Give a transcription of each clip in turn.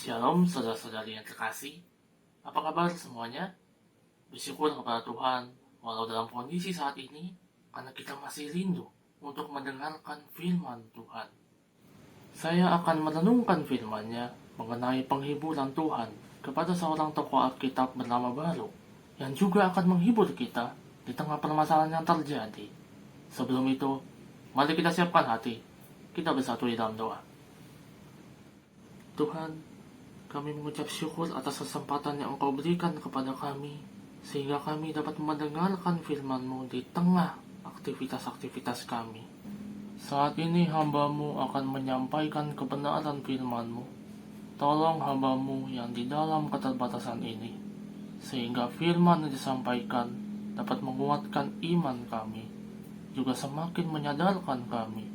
Shalom saudara-saudari yang terkasih. Apa kabar semuanya? Bersyukur kepada Tuhan walau dalam kondisi saat ini karena kita masih rindu untuk mendengarkan firman Tuhan. Saya akan merenungkan firman-Nya mengenai penghiburan Tuhan kepada seorang tokoh Alkitab bernama Baruk yang juga akan menghibur kita di tengah permasalahan yang terjadi. Sebelum itu, mari kita siapkan hati. Kita bersatu di dalam doa. Tuhan, kami mengucap syukur atas kesempatan yang Engkau berikan kepada kami, sehingga kami dapat mendengarkan firman-Mu di tengah aktivitas-aktivitas kami. Saat ini hamba-Mu akan menyampaikan kebenaran firman-Mu. Tolong hamba-Mu yang di dalam keterbatasan ini, sehingga firman yang disampaikan dapat menguatkan iman kami, juga semakin menyadarkan kami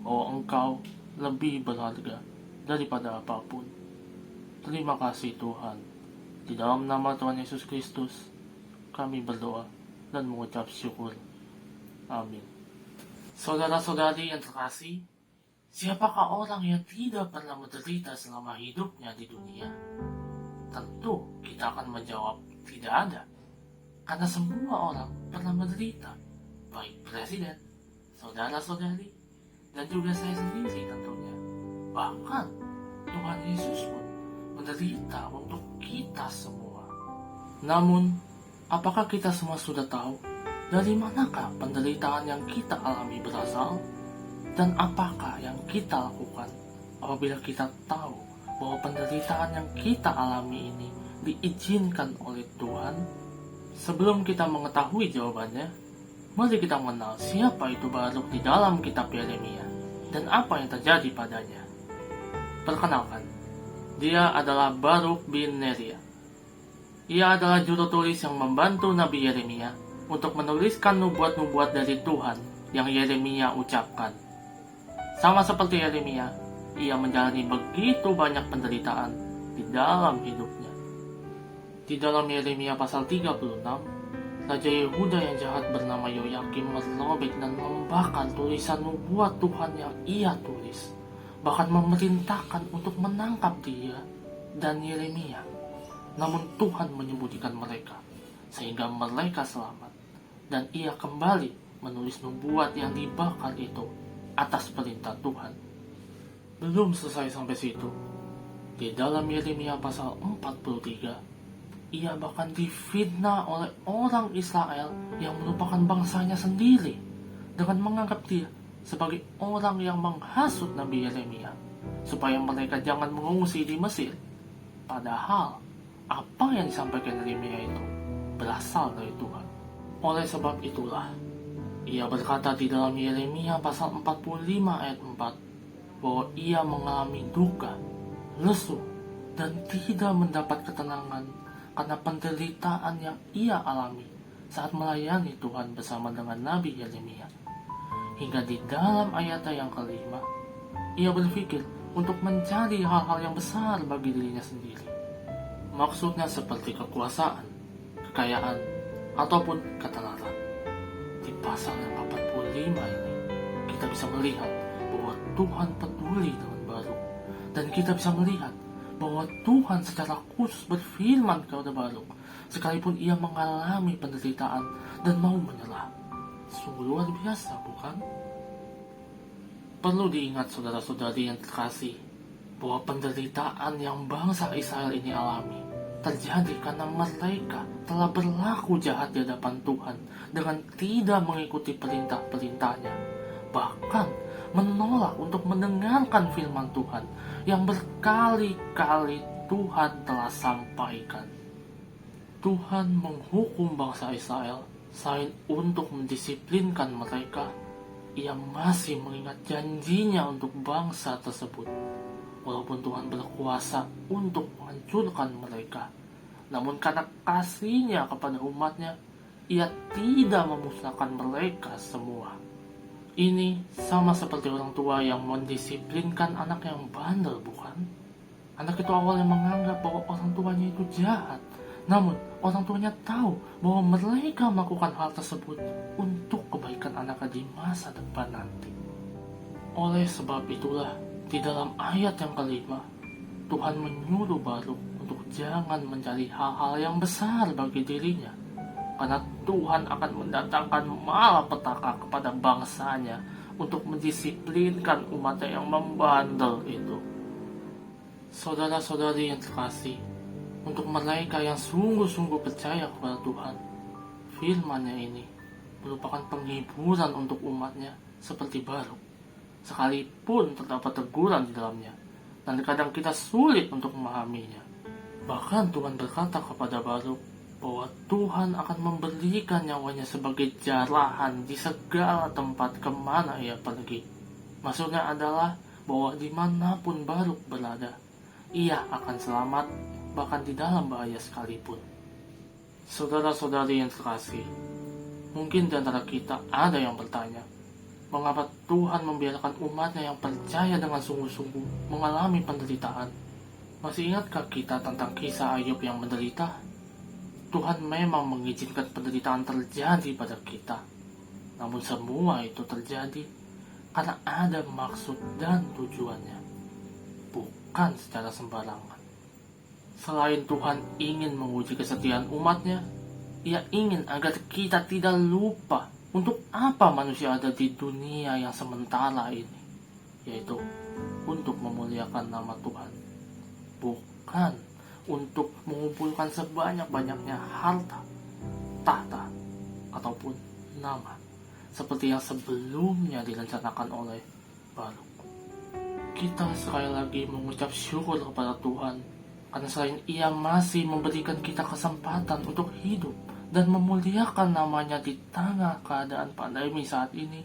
bahwa Engkau lebih berharga daripada apapun. Terima kasih Tuhan. Di dalam nama Tuhan Yesus Kristus, kami berdoa dan mengucap syukur. Amin. Saudara-saudari yang terkasih, siapakah orang yang tidak pernah menderita selama hidupnya di dunia? Tentu kita akan menjawab tidak ada. Karena semua orang pernah menderita, baik presiden, saudara-saudari, dan juga saya sendiri tentunya. Bahkan Tuhan Yesus pun menderita untuk kita semua. Namun, apakah kita semua sudah tahu dari manakah penderitaan yang kita alami berasal? Dan apakah yang kita lakukan apabila kita tahu bahwa penderitaan yang kita alami ini diizinkan oleh Tuhan? Sebelum kita mengetahui jawabannya, mari kita mengenal siapa itu Baruk di dalam kitab Yeremia dan apa yang terjadi padanya. Perkenalkan, dia adalah Baruk bin Neria. Ia adalah juru tulis yang membantu Nabi Yeremia untuk menuliskan nubuat-nubuat dari Tuhan yang Yeremia ucapkan. Sama seperti Yeremia, ia menjalani begitu banyak penderitaan di dalam hidupnya. Di dalam Yeremia pasal 36, Raja Yehuda yang jahat bernama Yoyakim merobek dan membakar tulisan nubuat Tuhan yang ia tulis, bahkan memerintahkan untuk menangkap dia dan Yeremia. Namun Tuhan menyembunyikan mereka, sehingga mereka selamat, dan ia kembali menulis nubuat yang dibakar itu atas perintah Tuhan. Belum selesai sampai situ. Di dalam Yeremia pasal 43, ia bahkan difitnah oleh orang Israel yang merupakan bangsanya sendiri dengan menganggap dia sebagai orang yang menghasut Nabi Yeremia supaya mereka jangan mengungsi di Mesir. Padahal apa yang disampaikan Yeremia itu berasal dari Tuhan. Oleh sebab itulah ia berkata di dalam Yeremia pasal 45 ayat 4 bahwa ia mengalami duka, lesu, dan tidak mendapat ketenangan karena penderitaan yang ia alami saat melayani Tuhan bersama dengan Nabi Yeremia. Hingga di dalam ayatnya yang kelima, ia berpikir untuk mencari hal-hal yang besar bagi dirinya sendiri. Maksudnya seperti kekuasaan, kekayaan, ataupun ketenaran. Di pasal yang 45 ini, kita bisa melihat bahwa Tuhan peduli dengan Baruk. Dan kita bisa melihat bahwa Tuhan secara khusus berfirman kepada Baruk, sekalipun ia mengalami penderitaan dan mau menyerah. Sungguh luar biasa, bukan? Perlu diingat saudara-saudari yang terkasih, bahwa penderitaan yang bangsa Israel ini alami terjadi karena mereka telah berlaku jahat di hadapan Tuhan dengan tidak mengikuti perintah-perintahnya, bahkan menolak untuk mendengarkan firman Tuhan yang berkali-kali Tuhan telah sampaikan. Tuhan menghukum bangsa Israel. Selain untuk mendisiplinkan mereka, ia masih mengingat janjinya untuk bangsa tersebut. Walaupun Tuhan berkuasa untuk menghancurkan mereka, namun karena kasihnya kepada umatnya, ia tidak memusnahkan mereka semua. Ini sama seperti orang tua yang mendisiplinkan anak yang bandel, bukan? Anak itu awalnya menganggap bahwa orang tuanya itu jahat, namun orang tuanya tahu bahwa mereka melakukan hal tersebut untuk kebaikan anaknya di masa depan nanti. Oleh sebab itulah, di dalam ayat yang kelima, Tuhan menyuruh Baruk untuk jangan mencari hal-hal yang besar bagi dirinya, karena Tuhan akan mendatangkan malapetaka kepada bangsanya untuk mendisiplinkan umatnya yang membandel itu. Saudara-saudari yang terkasih, untuk mereka yang sungguh-sungguh percaya kepada Tuhan, firman-Nya ini merupakan penghiburan untuk umatnya seperti Baruk, sekalipun terdapat teguran di dalamnya, dan kadang kita sulit untuk memahaminya. Bahkan Tuhan berkata kepada Baruk bahwa Tuhan akan memberikan nyawanya sebagai jarahan di segala tempat kemana ia pergi. Maksudnya adalah bahwa dimanapun Baruk berada, ia akan selamat, bahkan di dalam bahaya sekalipun. Saudara-saudari yang terkasih, mungkin di antara kita ada yang bertanya, mengapa Tuhan membiarkan umatnya yang percaya dengan sungguh-sungguh mengalami penderitaan? Masih ingatkah kita tentang kisah Ayub yang menderita? Tuhan memang mengizinkan penderitaan terjadi pada kita. Namun semua itu terjadi karena ada maksud dan tujuannya, bukan secara sembarangan. Selain Tuhan ingin menguji kesetiaan umatnya, Ia ingin agar kita tidak lupa untuk apa manusia ada di dunia yang sementara ini, yaitu untuk memuliakan nama Tuhan, bukan untuk mengumpulkan sebanyak-banyaknya harta, tahta, ataupun nama, seperti yang sebelumnya direncanakan oleh Baruk. Kita sekali lagi mengucap syukur kepada Tuhan, karena selain Ia masih memberikan kita kesempatan untuk hidup dan memuliakan namanya di tengah keadaan pandemi saat ini,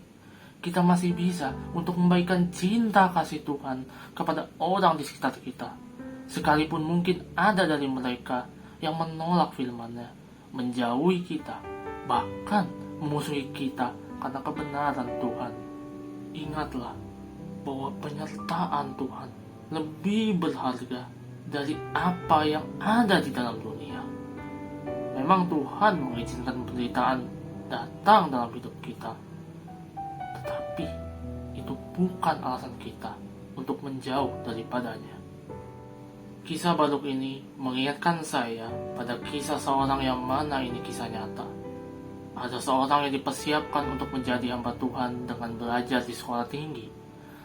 kita masih bisa untuk membagikan cinta kasih Tuhan kepada orang di sekitar kita. Sekalipun mungkin ada dari mereka yang menolak firman-Nya, menjauhi kita, bahkan memusuhi kita karena kebenaran Tuhan. Ingatlah bahwa penyertaan Tuhan lebih berharga dari apa yang ada di dalam dunia. Memang Tuhan mengizinkan penderitaan datang dalam hidup kita, tetapi itu bukan alasan kita untuk menjauh daripadanya. Kisah Baruk ini mengingatkan saya pada kisah seorang yang mana ini kisah nyata. Ada seorang yang dipersiapkan untuk menjadi hamba Tuhan dengan belajar di sekolah tinggi.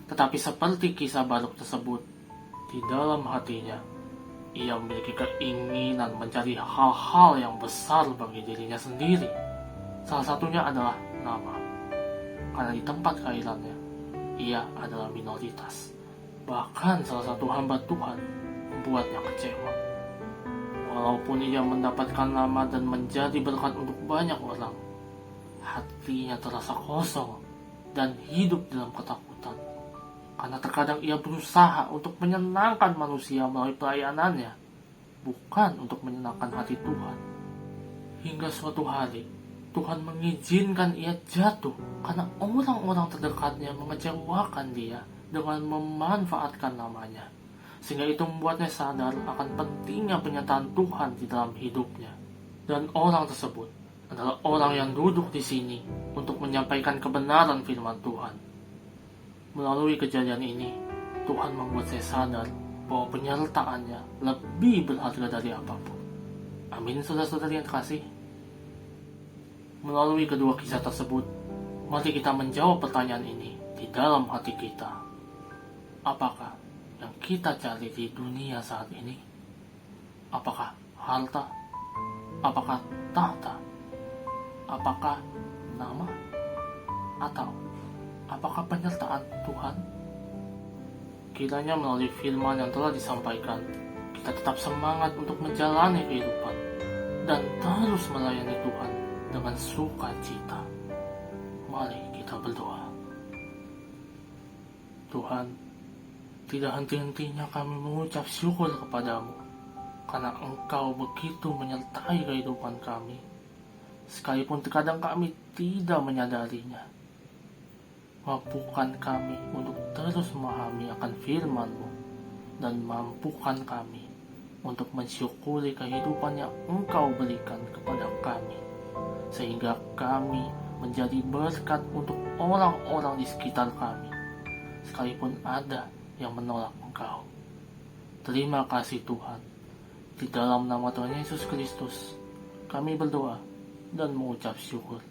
Tetapi seperti kisah Baruk tersebut, di dalam hatinya, ia memiliki keinginan mencari hal-hal yang besar bagi dirinya sendiri. Salah satunya adalah nama. Karena di tempat kelahirannya, ia adalah minoritas. Bahkan salah satu hamba Tuhan membuatnya kecewa. Walaupun ia mendapatkan nama dan menjadi berkat untuk banyak orang, hatinya terasa kosong dan hidup dalam ketakutan. Karena terkadang ia berusaha untuk menyenangkan manusia melalui pelayanannya, bukan untuk menyenangkan hati Tuhan. Hingga suatu hari, Tuhan mengizinkan ia jatuh karena orang-orang terdekatnya mengecewakan dia dengan memanfaatkan namanya. Sehingga itu membuatnya sadar akan pentingnya penyertaan Tuhan di dalam hidupnya. Dan orang tersebut adalah orang yang duduk di sini untuk menyampaikan kebenaran firman Tuhan. Melalui kejadian ini, Tuhan membuat saya sadar bahwa penyertaannya lebih berharga dari apapun. Amin, saudara-saudari yang terkasih. Melalui kedua kisah tersebut, mari kita menjawab pertanyaan ini di dalam hati kita. Apakah yang kita cari di dunia saat ini? Apakah harta? Apakah tahta? Apakah nama? Atau apakah penyertaan Tuhan? Kiranya melalui firman yang telah disampaikan, kita tetap semangat untuk menjalani kehidupan dan terus melayani Tuhan dengan sukacita. Mari kita berdoa. Tuhan, tidak henti-hentinya kami mengucap syukur kepadamu, karena Engkau begitu menyertai kehidupan kami, sekalipun terkadang kami tidak menyadarinya. Mampukan kami untuk terus memahami akan firman-Mu, dan mampukan kami untuk mensyukuri kehidupan yang Engkau berikan kepada kami, sehingga kami menjadi berkat untuk orang-orang di sekitar kami, sekalipun ada yang menolak Engkau. Terima kasih Tuhan. Di dalam nama Tuhan Yesus Kristus, kami berdoa dan mengucap syukur.